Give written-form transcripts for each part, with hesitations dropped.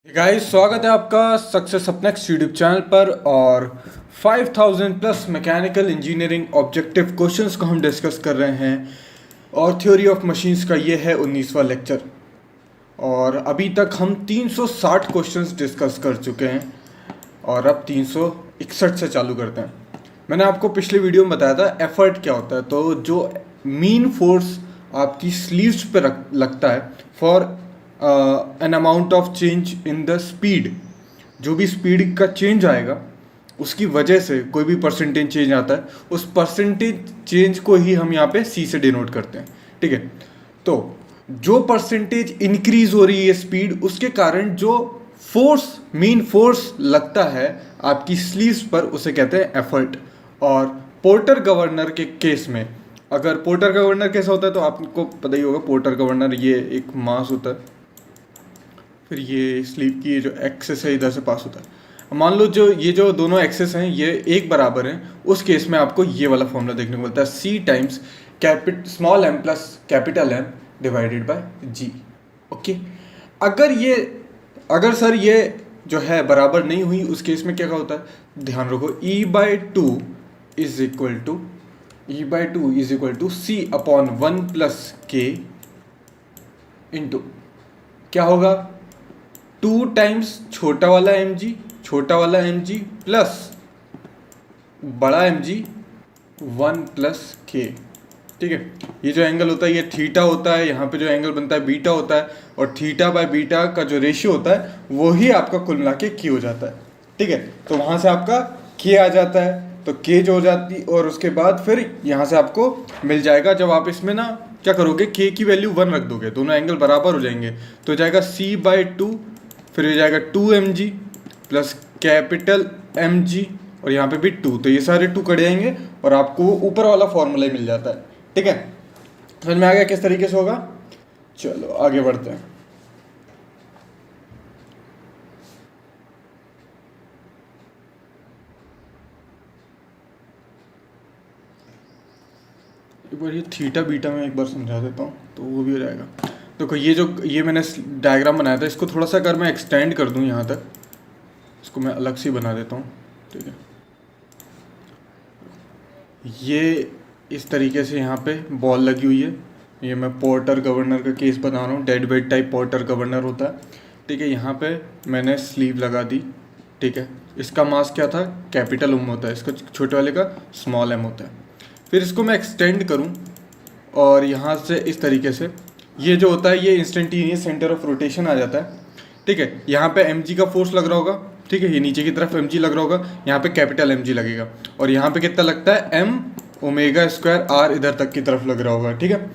Guys, स्वागत है आपका सक्सेस अपनेक्स यूट्यूब चैनल पर। और 5000 plus mechanical engineering objective questions को हम डिस्कस कर रहे हैं और थ्योरी ऑफ मशीन्स का ये है 19वां लेक्चर। और अभी तक हम 360 क्वेश्चंस डिस्कस कर चुके हैं और अब 361 से चालू करते हैं। मैंने आपको पिछले वीडियो में बताया था एफर्ट क्या होता है। तो जो मीन फोर्स आपकी स्लीव्स पे लगता है for an amount of change in the speed, जो भी स्पीड का चेंज आएगा उसकी वजह से कोई भी परसेंटेज चेंज आता है, उस परसेंटेज चेंज को ही हम यहाँ पे सी से डिनोट करते हैं। ठीक है, तो जो परसेंटेज इंक्रीज हो रही है स्पीड, उसके कारण जो फोर्स मीन फोर्स लगता है आपकी स्लीव्स पर, उसे कहते हैं एफर्ट। और पोर्टर गवर्नर के केस में, अगर पोर्टर गवर्नर कैसा होता है तो आपको पता ही होगा। पोर्टर गवर्नर ये एक मास होता है, फिर ये स्लीव की जो एक्सेस है इधर से पास होता है। मान लो जो दोनों एक्सेस हैं ये एक बराबर हैं, उस केस में आपको ये वाला फॉर्मूला देखने को मिलता है, C times small M plus capital M divided by G. Okay, अगर सर ये जो है बराबर नहीं हुई, उस केस में क्या होता है, ध्यान रखो, E/2 is equal to C upon 1 plus K into क्या होगा, 2 टाइम्स छोटा वाला एम जी प्लस बड़ा एम जी 1 प्लस के। ठीक है, ये जो एंगल होता है ये थीटा होता है, यहाँ पे जो एंगल बनता है बीटा होता है, और थीटा बाय बीटा का जो रेशियो होता है वही आपका कुल मिला के के हो जाता है। ठीक है, तो वहाँ से आपका के आ जाता है, तो के जो हो जाती, और उसके बाद फिर यहाँ से आपको मिल जाएगा, जब आप इसमें ना क्या करोगे, के की वैल्यू 1 रख दोगे, दोनों एंगल बराबर हो जाएंगे, तो हो जाएगा C/2, फिर हो जाएगा 2mg प्लस कैपिटल mg, और यहाँ पे भी 2, तो ये सारे 2 कट जाएंगे और आपको ऊपर वाला फॉर्मूला ही मिल जाता है। ठीक है, समझ में आ गया किस तरीके से होगा। चलो आगे बढ़ते हैं। एक बार ये थीटा बीटा में एक बार समझा देता हूँ तो वो भी हो जाएगा। देखो ये मैंने डायग्राम बनाया था, इसको थोड़ा सा अगर मैं एक्सटेंड कर दूँ यहाँ तक, इसको मैं अलग से बना देता हूँ। ठीक है, ये इस तरीके से यहाँ पे बॉल लगी हुई है, ये मैं पोर्टर गवर्नर का केस बना रहा हूँ, dead weight type porter governor होता है। ठीक है, यहाँ पे मैंने स्लीव लगा दी। ठीक है, इसका मास क्या था, कैपिटल एम होता है, इसका छोटे वाले का स्मॉल एम होता है। फिर इसको मैं एक्सटेंड करूँ और यहाँ से इस तरीके से ये जो होता है ये इंस्टेंटेनियस सेंटर ऑफ रोटेशन आ जाता है। ठीक है, यहाँ पे mg का फोर्स लग रहा होगा। ठीक है, ये नीचे की तरफ mg लग रहा होगा, यहाँ पे कैपिटल mg लगेगा, और यहाँ पे कितना लगता है, m ओमेगा स्क्वायर r इधर तक की तरफ लग रहा होगा। ठीक है,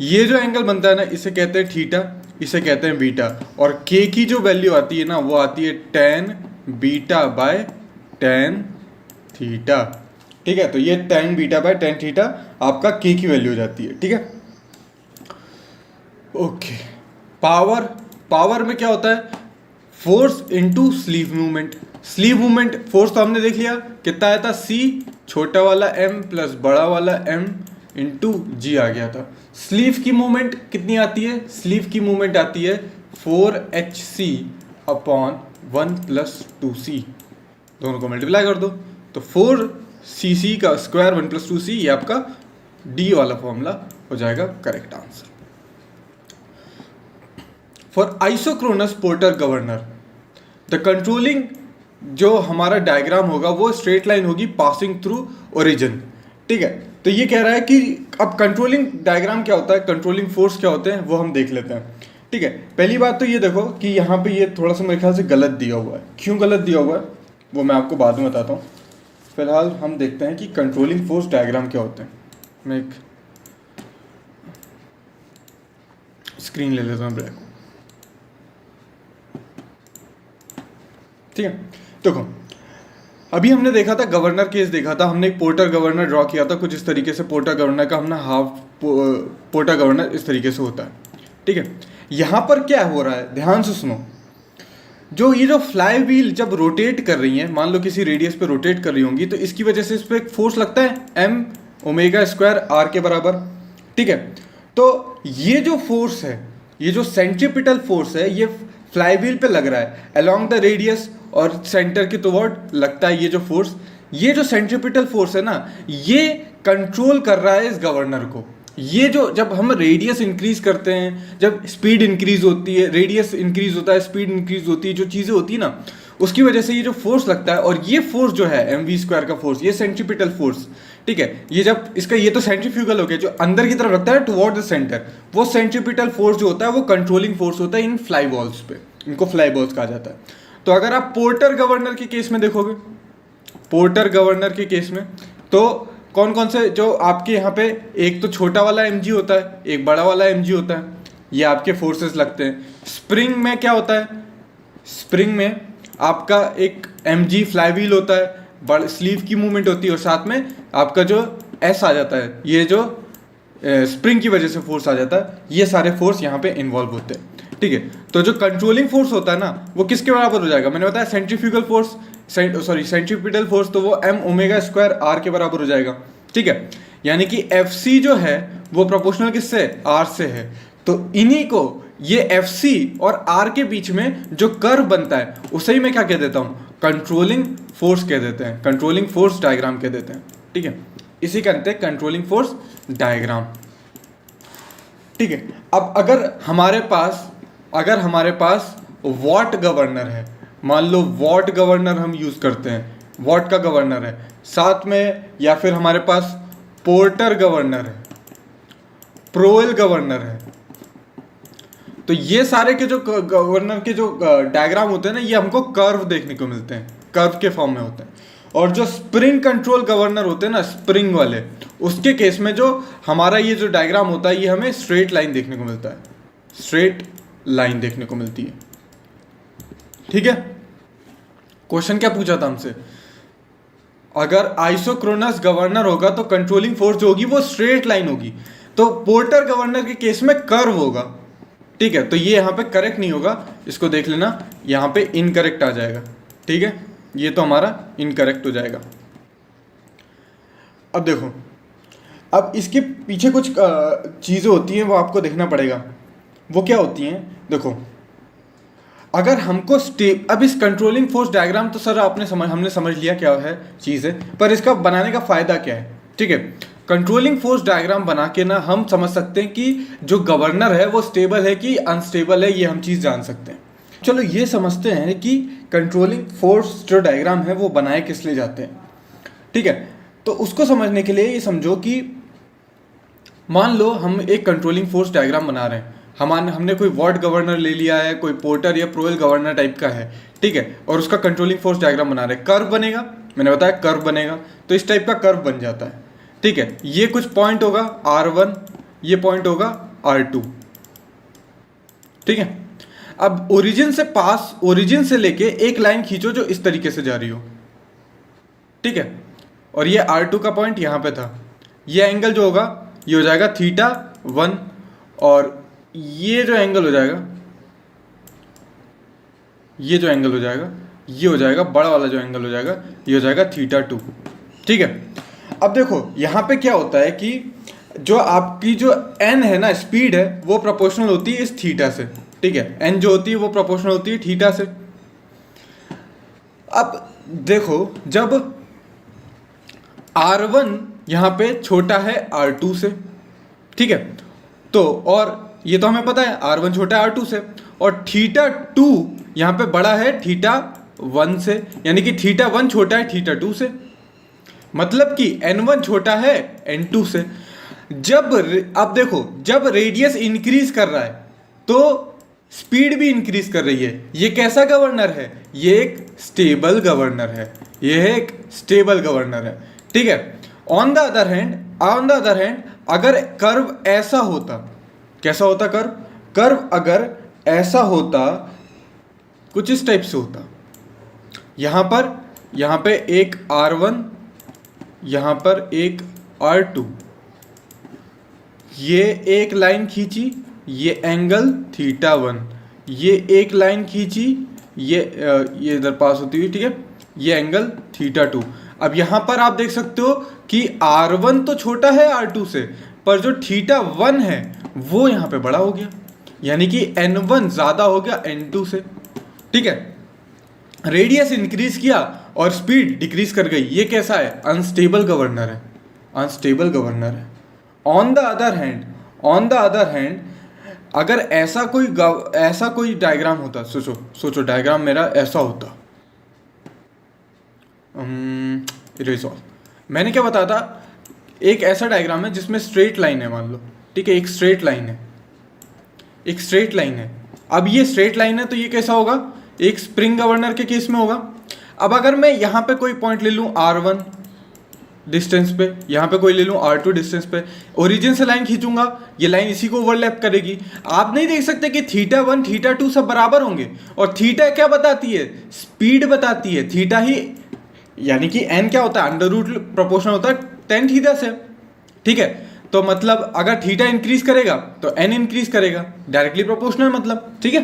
ये जो एंगल बनता है ना, इसे कहते हैं थीटा, इसे कहते हैं बीटा, और k की जो वैल्यू आती है ना वो आती है tan beta by tan theta. ठीक है, तो ये tan beta by tan theta आपका k की वैल्यू हो जाती है। ठीक है, ओके, पावर में क्या होता है, force into sleeve movement. Force तो हमने देख लिया कितना आया था, c छोटा वाला m प्लस बड़ा वाला m इंटू जी आ गया था। स्लीव की मूवमेंट कितनी आती है, स्लीव की मूवमेंट आती है 4hc अपॉन 1 प्लस 2c, दोनों को मल्टीप्लाई कर दो तो 4cc का स्क्वायर 1 प्लस 2c, ये आपका डी वाला फॉर्मूला हो जाएगा correct answer. For isochronous porter governor the controlling, जो हमारा डायग्राम होगा वो स्ट्रेट लाइन होगी पासिंग थ्रू ओरिजिन। ठीक है, तो ये कह रहा है कि अब कंट्रोलिंग डायग्राम क्या होता है, कंट्रोलिंग फोर्स क्या होते हैं वो हम देख लेते हैं। ठीक है, पहली बात तो ये देखो कि यहाँ पे ये थोड़ा सा मेरे ख्याल से गलत दिया हुआ है। क्यों गलत दिया हुआ है वो मैं आपको बाद में बताता हूँ, फिलहाल हम देखते हैं कि कंट्रोलिंग फोर्स डायग्राम क्या होते हैं। मैं एक स्क्रीन ले लेता हूँ ब्लैक। ठीक है, देखो अभी हमने देखा था गवर्नर केस देखा था, हमने एक पोर्टर गवर्नर ड्रॉ किया था कुछ इस तरीके से। पोर्टर गवर्नर का हमने हाफ पोर्टर गवर्नर इस तरीके से होता है। ठीक है, यहाँ पर क्या हो रहा है, ध्यान से सुनो, ये जो फ्लाई व्हील जब रोटेट कर रही है, मान लो किसी रेडियस पे रोटेट कर रही होंगी, तो इसकी वजह से इस पर एक फोर्स लगता है m ओमेगा स्क्वायर r के बराबर। ठीक है, तो ये जो फोर्स है, ये जो सेंट्रीपिटल फोर्स है, ये फ्लाईव्हील पे लग रहा है अलोंग द रेडियस और सेंटर के टुवर्ड लगता है ये जो फोर्स, ये जो सेंट्रीपिटल फोर्स है ना, ये कंट्रोल कर रहा है इस गवर्नर को। ये जो जब हम रेडियस इंक्रीज करते हैं, जब स्पीड इंक्रीज होती है, रेडियस इंक्रीज होता है, स्पीड इंक्रीज होती है, जो चीज़ें होती है ना, उसकी वजह से ये जो फोर्स लगता है, और ये फोर्स जो है mv² का फोर्स, ये सेंट्रीपिटल फोर्स, ठीक है, ये जब इसका ये तो सेंट्रीफ्यूगल हो गया, जो अंदर की तरफ लगता है टुवर्ड द सेंटर, वो सेंट्रीपिटल फोर्स जो होता है वो कंट्रोलिंग फोर्स होता है इन फ्लाई बॉल्स पे, इनको फ्लाई बॉल्स कहा जाता है। तो अगर आप पोर्टर गवर्नर के केस में देखोगे, पोर्टर गवर्नर के केस में तो कौन कौन से जो आपके यहाँ पे, एक तो छोटा वाला mg होता है, एक बड़ा वाला mg होता है, ये आपके फोर्सेस लगते हैं। स्प्रिंग में क्या होता है, स्प्रिंग में आपका एक mg फ्लाईव्हील होता है, बड़ स्लीव की मूवमेंट होती है, और साथ में आपका जो s आ जाता है, ये जो स्प्रिंग की वजह से फोर्स आ जाता है, ये सारे फोर्स यहाँ पे इन्वॉल्व होते हैं, ठीक है। तो जो कंट्रोलिंग फोर्स होता है ना, वो किसके बराबर हो जाएगा, मैंने बताया सेंट्रीफ्यूगल फोर्स, सेंट्रीपिटल फोर्स, तो वो m⍵² r के बराबर हो जाएगा, ठीक है। यानी कि Fc जो है वो प्रोपोर्शनल किससे, r से है। तो इन्हीं को, ये Fc और r के बीच में जो कर्व बनता है उसे ही मैं क्या कह देता हूँ, कंट्रोलिंग फोर्स कह देते हैं, कंट्रोलिंग फोर्स डायग्राम कह देते हैं, ठीक है। इसी का कहते हैं कंट्रोलिंग फोर्स डायग्राम, ठीक है। अब अगर हमारे पास वॉट गवर्नर है, मान लो वॉट गवर्नर हम यूज़ करते हैं, वॉट का गवर्नर है साथ में, या फिर हमारे पास पोर्टर गवर्नर है, प्रोवेल गवर्नर है, तो ये सारे के जो गवर्नर के जो डायग्राम होते हैं ना, ये हमको कर्व देखने को मिलते हैं, कर्व के फॉर्म में होते हैं। और जो स्प्रिंग कंट्रोल गवर्नर होते हैं ना, स्प्रिंग वाले, उसके केस में जो हमारा ये जो डायग्राम होता है, ये हमें स्ट्रेट लाइन देखने को मिलता है, स्ट्रेट लाइन देखने को मिलती है, ठीक है। क्वेश्चन क्या पूछा था हमसे, अगर आइसोक्रोनस गवर्नर होगा तो कंट्रोलिंग फोर्स जो होगी वो स्ट्रेट लाइन होगी, तो पोर्टर गवर्नर के केस में कर्व होगा, ठीक है। तो ये यहाँ पे करेक्ट नहीं होगा, इसको देख लेना, यहाँ पे इनकरेक्ट आ जाएगा, ठीक है, ये तो हमारा इनकरेक्ट हो जाएगा। अब देखो, अब इसके पीछे कुछ चीज़ें होती हैं, वो आपको देखना पड़ेगा, वो क्या होती हैं। देखो, अगर हमको अब इस कंट्रोलिंग फोर्स डायग्राम तो सर हमने समझ लिया क्या है चीज़ें, पर इसका बनाने का फ़ायदा क्या है, ठीक है। कंट्रोलिंग फोर्स डायग्राम बना के ना हम समझ सकते हैं कि जो गवर्नर है वो स्टेबल है कि अनस्टेबल है, ये हम चीज़ जान सकते हैं। चलो ये समझते हैं कि कंट्रोलिंग फोर्स जो डायग्राम है वो बनाए किस लिए जाते हैं, ठीक है। तो उसको समझने के लिए ये समझो कि मान लो हम एक कंट्रोलिंग फोर्स डायग्राम बना रहे हैं, हमने कोई वॉट गवर्नर ले लिया है, कोई पोर्टर या प्रोवेल गवर्नर टाइप का है, ठीक है, और उसका कंट्रोलिंग फोर्स डायग्राम बना रहे हैं। कर्व बनेगा, मैंने बताया कर्व बनेगा, तो इस टाइप का कर्व बन जाता है, ठीक है। ये कुछ पॉइंट होगा R1, ये पॉइंट होगा R2, ठीक है। अब ओरिजिन से लेके एक लाइन खींचो जो इस तरीके से जा रही हो, ठीक है, और ये R2 का पॉइंट यहाँ पे था, ये एंगल जो होगा ये हो जाएगा θ1, और ये जो एंगल हो जाएगा, ये जो एंगल हो जाएगा, ये हो जाएगा बड़ा वाला जो एंगल हो जाएगा, ये हो जाएगा θ2, ठीक है। अब देखो यहाँ पे क्या होता है कि जो आपकी जो n है ना, स्पीड है, वो प्रोपोर्शनल होती है इस थीटा से, ठीक है। n जो होती है वो प्रोपोर्शनल होती है थीटा से। अब देखो, जब R1 यहाँ पे छोटा है R2 से, ठीक है, तो और ये तो हमें पता है R1 छोटा है R2 से, और θ2 यहाँ पे बड़ा है θ1 से, यानी कि θ1 छोटा है θ2 से, मतलब कि n1 छोटा है n2 से। अब देखो, जब रेडियस इंक्रीज कर रहा है तो स्पीड भी इंक्रीज कर रही है। ये कैसा गवर्नर है, ये एक स्टेबल गवर्नर है, ये एक स्टेबल गवर्नर है, ठीक है। ऑन द अदर हैंड अगर कर्व ऐसा होता, कैसा होता कर्व अगर ऐसा होता, कुछ इस टाइप से होता, यहाँ पे एक R1, यहाँ पर एक R2, ये एक लाइन खींची, ये एंगल θ1, ये एक लाइन खींची, ये इधर पास होती हुई, ठीक है, ये एंगल θ2। अब यहाँ पर आप देख सकते हो कि R1 तो छोटा है R2 से, पर जो θ1 है वो यहाँ पे बड़ा हो गया, यानी कि N1 ज़्यादा हो गया N2 से, ठीक है। रेडियस इंक्रीज किया और स्पीड डिक्रीज कर गई, ये कैसा है? अनस्टेबल गवर्नर है, अनस्टेबल गवर्नर है। ऑन द अदर हैंड अगर ऐसा कोई डायग्राम होता, सोचो डायग्राम मेरा ऐसा होता, मैंने क्या बताया था, एक ऐसा डायग्राम है जिसमें स्ट्रेट लाइन है, मान लो, ठीक है, एक स्ट्रेट लाइन है। अब ये स्ट्रेट लाइन है तो ये कैसा होगा? एक स्प्रिंग गवर्नर के केस में होगा। अब अगर मैं यहाँ पे कोई पॉइंट ले लूँ R1 डिस्टेंस पे, यहाँ पे कोई ले लूँ R2 डिस्टेंस पे, ओरिजिन से लाइन खींचूंगा, ये लाइन इसी को ओवरलैप करेगी। आप नहीं देख सकते कि θ1 θ2 सब बराबर होंगे, और थीटा क्या बताती है? स्पीड बताती है। थीटा ही, यानी कि n क्या होता है? अंडर रूट प्रोपोर्शनल होता है tan थीटा से, ठीक है। तो मतलब अगर थीटा इंक्रीज करेगा तो n इंक्रीज करेगा, डायरेक्टली प्रोपोर्शनल मतलब, ठीक है।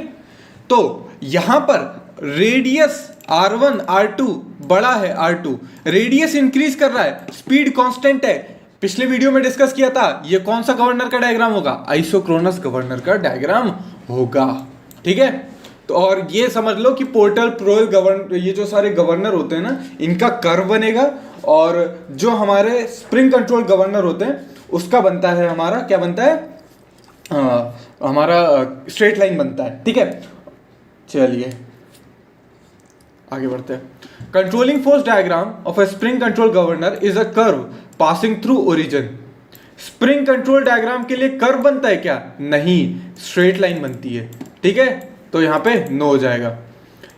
तो यहां पर रेडियस R1 R2 बड़ा है, R2 रेडियस इंक्रीज कर रहा है, स्पीड कांस्टेंट है। पिछले वीडियो में डिस्कस किया था, ये कौन सा गवर्नर का डायग्राम होगा? आइसोक्रोनस गवर्नर का डायग्राम होगा, ठीक है। तो और ये समझ लो कि पोर्टल प्रोल गवर्नर, ये जो सारे गवर्नर होते हैं ना, इनका कर्व बनेगा, और जो हमारे स्प्रिंग कंट्रोल गवर्नर होते हैं उसका बनता है हमारा, क्या बनता है? हमारा स्ट्रेट लाइन बनता है, ठीक है। चलिए आगे बढ़ते हैं। Controlling force diagram of a spring control governor is a curve passing through origin. Spring control diagram के लिए कर्व बनता है क्या? नहीं, स्ट्रेट लाइन बनती है, ठीक है। तो यहां पे नो हो जाएगा।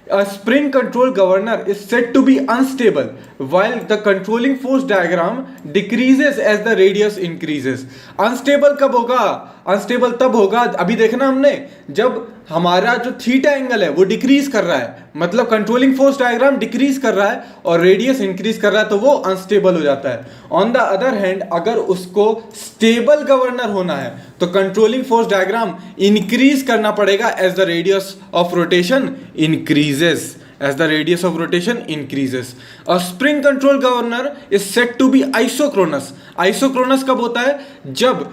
A spring control governor is said to be unstable while the controlling force diagram decreases as the radius increases. Unstable कब होगा? अनस्टेबल तब होगा, अभी देखना हमने, जब हमारा जो थीटा एंगल है वो डिक्रीज कर रहा है, मतलब कंट्रोलिंग फोर्स डायग्राम डिक्रीज कर रहा है और रेडियस इंक्रीज कर रहा है, तो वो अनस्टेबल हो जाता है। ऑन द अदर हैंड अगर उसको स्टेबल गवर्नर होना है तो कंट्रोलिंग फोर्स डायग्राम इंक्रीज करना पड़ेगा as the radius of rotation increases, as the radius of rotation increases. A spring control governor is said to be isochronous. Isochronous कब होता है? जब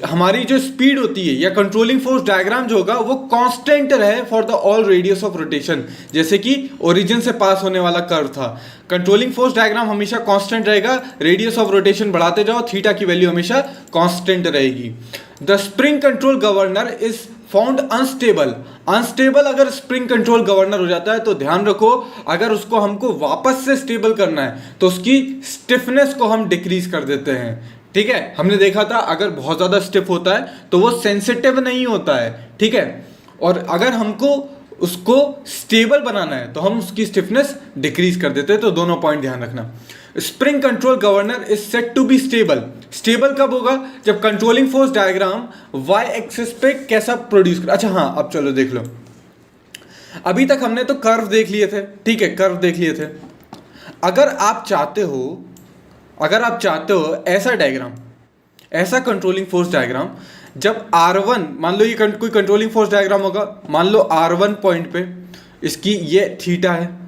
हमारी जो स्पीड होती है या कंट्रोलिंग फोर्स डायग्राम जो होगा वो कांस्टेंट रहे for the all radius of rotation, जैसे कि ओरिजिन से पास होने वाला कर्व था। कंट्रोलिंग फोर्स डायग्राम हमेशा कांस्टेंट रहेगा, रेडियस ऑफ रोटेशन बढ़ाते जाओ, थीटा की वैल्यू हमेशा कांस्टेंट रहेगी। The spring control governor is found unstable. Unstable अगर स्प्रिंग कंट्रोल गवर्नर हो जाता है तो ध्यान रखो, अगर उसको हमको वापस से स्टेबल करना है तो उसकी स्टिफनेस को हम डिक्रीज कर देते हैं, ठीक है। हमने देखा था अगर बहुत ज़्यादा स्टिफ होता है तो वो सेंसिटिव नहीं होता है, ठीक है। और अगर हमको उसको स्टेबल बनाना है तो हम उसकी स्टिफनेस डिक्रीज कर देते हैं। तो दोनों पॉइंट ध्यान रखना। Spring control governor is set to be stable. Stable कब होगा? जब controlling force diagram Y axis पे कैसा प्रोड्यूस कर। अच्छा हाँ, अब चलो देख लो। अभी तक हमने तो कर्व देख लिए थे, ठीक है, कर्व देख लिए थे। अगर आप चाहते हो ऐसा डायग्राम, ऐसा कंट्रोलिंग फोर्स डायग्राम, जब R1, मान लो ये कोई कंट्रोलिंग फोर्स डायग्राम होगा, मान लो R1 पॉइंट पे इसकी ये थीटा है,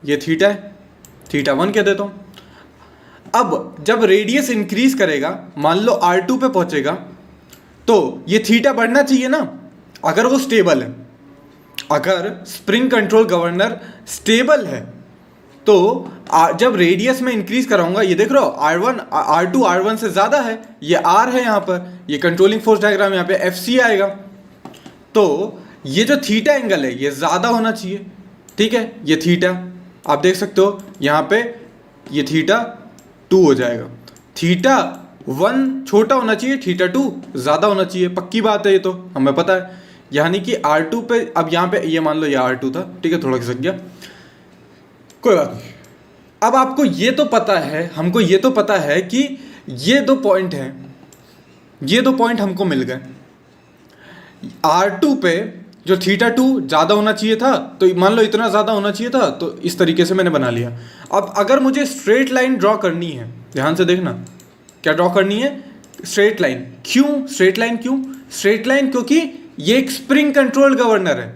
ये थीटा है, θ1 कह देता हूं। अब जब रेडियस इंक्रीज करेगा, मान लो R2 पे पहुंचेगा, तो ये थीटा बढ़ना चाहिए ना, अगर वो स्टेबल है। अगर स्प्रिंग कंट्रोल गवर्नर स्टेबल है तो जब रेडियस में इंक्रीज कराऊंगा, ये देख रहे हो R2 R1 से ज्यादा है, ये R है यहाँ पर, ये कंट्रोलिंग फोर्स डायग्राम यहाँ पे FC आएगा, तो ये जो थीटा एंगल है ये ज्यादा होना चाहिए, ठीक है। ये थीटा आप देख सकते हो यहाँ पे, ये θ2 हो जाएगा। θ1 छोटा होना चाहिए, θ2 ज्यादा होना चाहिए, पक्की बात है, ये तो हमें पता है। यानी कि R2 पे, अब यहाँ पे ये मान लो ये R2 था, ठीक है, थोड़ा खिसक गया, कोई बात नहीं। अब आपको ये तो पता है, हमको ये तो पता है कि ये दो पॉइंट हैं, ये दो पॉइंट हमको मिल गए। R2 पे जो θ2 ज़्यादा होना चाहिए था, तो मान लो इतना ज़्यादा होना चाहिए था, तो इस तरीके से मैंने बना लिया। अब अगर मुझे स्ट्रेट लाइन ड्रॉ करनी है, ध्यान से देखना, क्या ड्रॉ करनी है? Straight line. क्यों स्ट्रेट लाइन? क्यों स्ट्रेट लाइन? क्योंकि ये एक स्प्रिंग कंट्रोल गवर्नर है।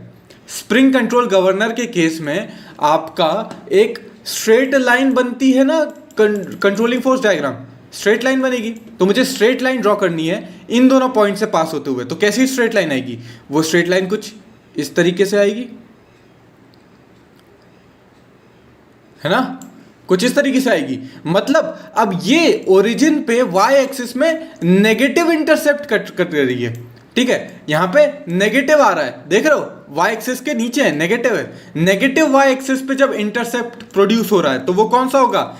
स्प्रिंग कंट्रोल गवर्नर के केस में आपका एक स्ट्रेट लाइन बनती है ना controlling force diagram, straight line बनेगी। तो मुझे स्ट्रेट लाइन ड्रॉ करनी है इन दोनों पॉइंट से पास होते हुए। तो कैसी स्ट्रेट लाइन आएगी? वो स्ट्रेट लाइन कुछ इस तरीके से आएगी, है ना, कुछ इस तरीके से आएगी। मतलब अब ये ओरिजिन पे वाई एक्सिस में नेगेटिव इंटरसेप्ट कट कर रही है, ठीक है। यहां पे नेगेटिव आ रहा है, देख रहे हो, वाई एक्सिस के नीचे है, नेगेटिव है। नेगेटिव वाई एक्सिस पे जब इंटरसेप्ट प्रोड्यूस हो रहा है तो वो कौन सा होगा?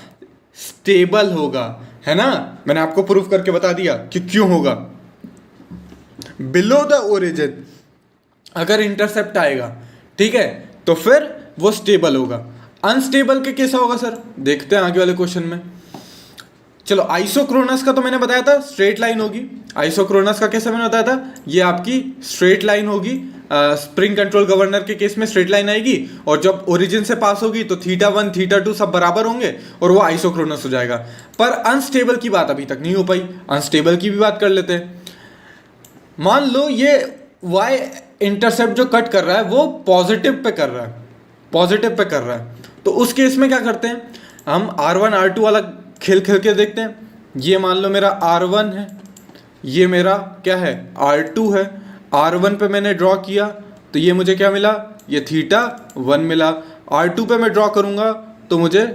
स्टेबल होगा, है ना। मैंने आपको प्रूफ करके बता दिया कि क्यों होगा। बिलो द ओरिजिन अगर इंटरसेप्ट आएगा, ठीक है, तो फिर वो स्टेबल होगा। अनस्टेबल के कैसा होगा सर? देखते हैं आगे वाले क्वेश्चन में। चलो, आइसोक्रोनस का तो मैंने बताया था स्ट्रेट लाइन होगी। आइसोक्रोनस का कैसे मैंने बताया था? ये आपकी स्ट्रेट लाइन होगी। स्प्रिंग कंट्रोल गवर्नर के केस में स्ट्रेट लाइन आएगी, और जब ओरिजिन से पास होगी तो θ1 θ2 सब बराबर होंगे और वो आइसोक्रोनस हो जाएगा। पर अनस्टेबल की बात अभी तक नहीं हो पाई। अनस्टेबल की भी बात कर लेते हैं। मान लो ये y इंटरसेप्ट जो कट कर रहा है वो पॉजिटिव पे कर रहा है, पॉजिटिव पे कर रहा है। तो उस केस में क्या करते हैं हम? R1 R2 वाला खेल खेल के देखते हैं। ये मान लो मेरा R1 है, ये मेरा क्या है? R2 है। R1 पे मैंने ड्रॉ किया तो ये मुझे क्या मिला? ये θ1 मिला। R2 पे मैं ड्रॉ करूंगा तो मुझे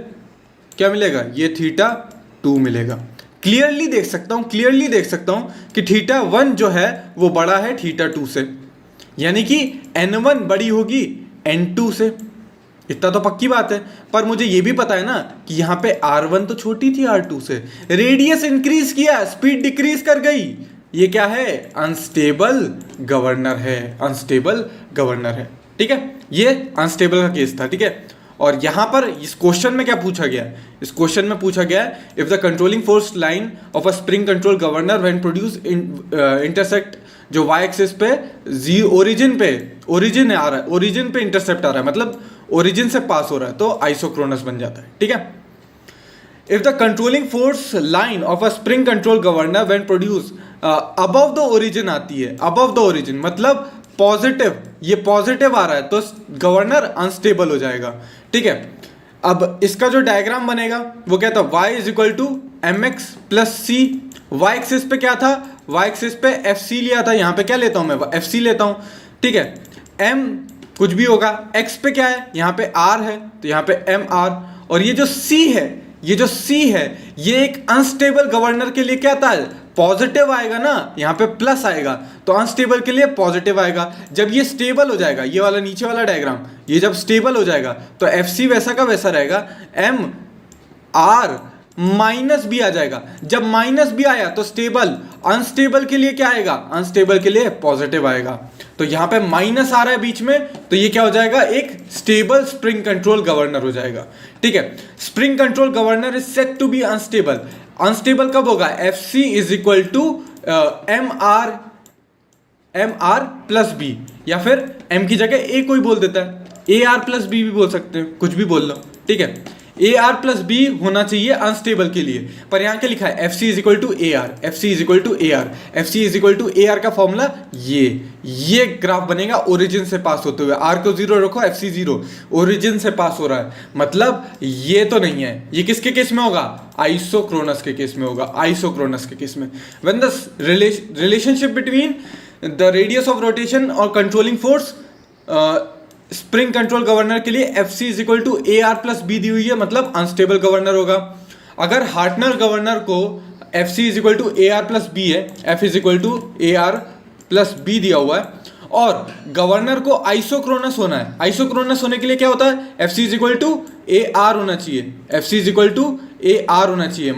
क्या मिलेगा? ये θ2 मिलेगा। क्लियरली देख सकता हूँ, क्लियरली देख सकता हूँ कि θ1 जो है वो बड़ा है θ2 से, यानी कि N1 बड़ी होगी N2 से। इतना तो पक्की बात है। पर मुझे ये भी पता है ना कि यहाँ पे R1 तो छोटी थी R2 से, रेडियस इंक्रीज किया, स्पीड डिक्रीज कर गई। ये क्या है? अनस्टेबल गवर्नर है, अनस्टेबल गवर्नर है, ठीक है। ये अनस्टेबल का केस था, ठीक है। और यहाँ पर इस क्वेश्चन में क्या पूछा गया है? इस क्वेश्चन में पूछा गया है if the controlling force line of a spring control governor when produce intersect, जो वाई एक्सिस पे ओरिजिन आ रहा है, ओरिजिन पे इंटरसेप्ट आ रहा है, मतलब ओरिजिन से पास हो रहा है, तो आइसोक्रोनस बन जाता है, ठीक है। If the controlling force line of a spring control governor when produce above the origin आती है, अबव द ओरिजिन मतलब पॉजिटिव, ये पॉजिटिव आ रहा है तो गवर्नर अनस्टेबल हो जाएगा, ठीक है। अब इसका जो डायग्राम बनेगा वो क्या था? y is equal to M X plus C. Y axis पे क्या था? वाई एक्सिस पे एफ सी लिया था, यहाँ पे क्या लेता हूँ मैं? एफ सी लेता हूँ, ठीक है। m कुछ भी होगा, x पे क्या है? यहाँ पे r है तो यहाँ पे एम आर। और ये जो c है, ये जो c है, ये एक अनस्टेबल गवर्नर के लिए क्या था? पॉजिटिव आएगा ना, यहाँ पे प्लस आएगा, तो अनस्टेबल के लिए पॉजिटिव आएगा। जब ये स्टेबल हो जाएगा, ये वाला नीचे वाला डायग्राम, ये जब स्टेबल हो जाएगा तो एफ सी वैसा का वैसा रहेगा, एम आर माइनस बी आ जाएगा। जब माइनस बी आया तो स्टेबल, अनस्टेबल के लिए क्या आएगा? अनस्टेबल के लिए पॉजिटिव आएगा। तो यहाँ पे माइनस आ रहा है बीच में, तो ये क्या हो जाएगा? एक स्टेबल स्प्रिंग कंट्रोल गवर्नर हो जाएगा, ठीक है। Spring control governor is set to be unstable. Unstable कब होगा? F C is equal to M R plus B, या फिर एम की जगह ए कोई बोल देता है, ए आर प्लस बी भी बोल सकते हैं, कुछ भी बोल लो, ठीक है। ए आर प्लस बी होना चाहिए अनस्टेबल के लिए, पर यहाँ क्या लिखा है? F C is equal to A R, F C is equal to A R, F C is equal to A R का फॉर्मूला ये ग्राफ बनेगा ओरिजिन से पास होते हुए। आर को 0 रखो, एफ सी 0, ओरिजिन से पास हो रहा है, मतलब ये तो नहीं है। ये किसके केस में होगा? आइसोक्रोनस के केस में होगा, आइसोक्रोनस के केस में। When the relationship between the radius of rotation और controlling force spring control governor के लिए F C is equal to A R plus B दी हुई है, मतलब अनस्टेबल गवर्नर होगा। अगर हार्टनर गवर्नर को F C is equal to A R plus B है, F is equal to A R plus B दिया हुआ है, और गवर्नर को आइसोक्रोनस होना है, आइसोक्रोनस होने के लिए क्या होता है? F C is equal to A R होना चाहिए, F C is equal to A R होना चाहिए।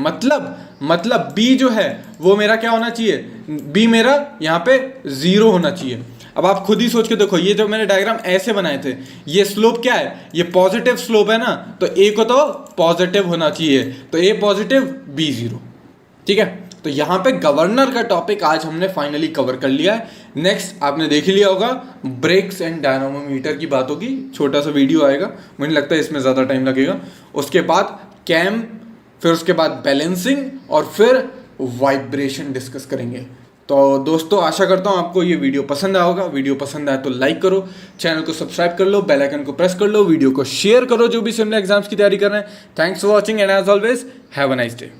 मतलब बी जो है वो मेरा क्या होना चाहिए? बी मेरा यहाँ पे 0 होना चाहिए। अब आप खुद ही सोच के देखो, ये जो मैंने डायग्राम ऐसे बनाए थे, ये स्लोप क्या है? ये पॉजिटिव स्लोप है ना, तो ए को तो पॉजिटिव होना चाहिए, तो ए पॉजिटिव बी 0, ठीक है। तो यहाँ पे गवर्नर का टॉपिक आज हमने फाइनली कवर कर लिया है। नेक्स्ट आपने देख ही लिया होगा, ब्रेक्स एंड डायनामोमीटर की बात होगी, छोटा सा वीडियो आएगा, मुझे लगता है इसमें ज़्यादा टाइम लगेगा। उसके बाद कैम, फिर उसके बाद बैलेंसिंग, और फिर वाइब्रेशन डिस्कस करेंगे। तो दोस्तों आशा करता हूँ आपको ये वीडियो पसंद आया होगा। वीडियो पसंद आया तो लाइक करो, चैनल को सब्सक्राइब कर लो, बेल आइकन को प्रेस कर लो, वीडियो को शेयर करो जो भी सिमिलर एग्जाम्स की तैयारी कर रहे हैं। Thanks for watching and as always have a nice day.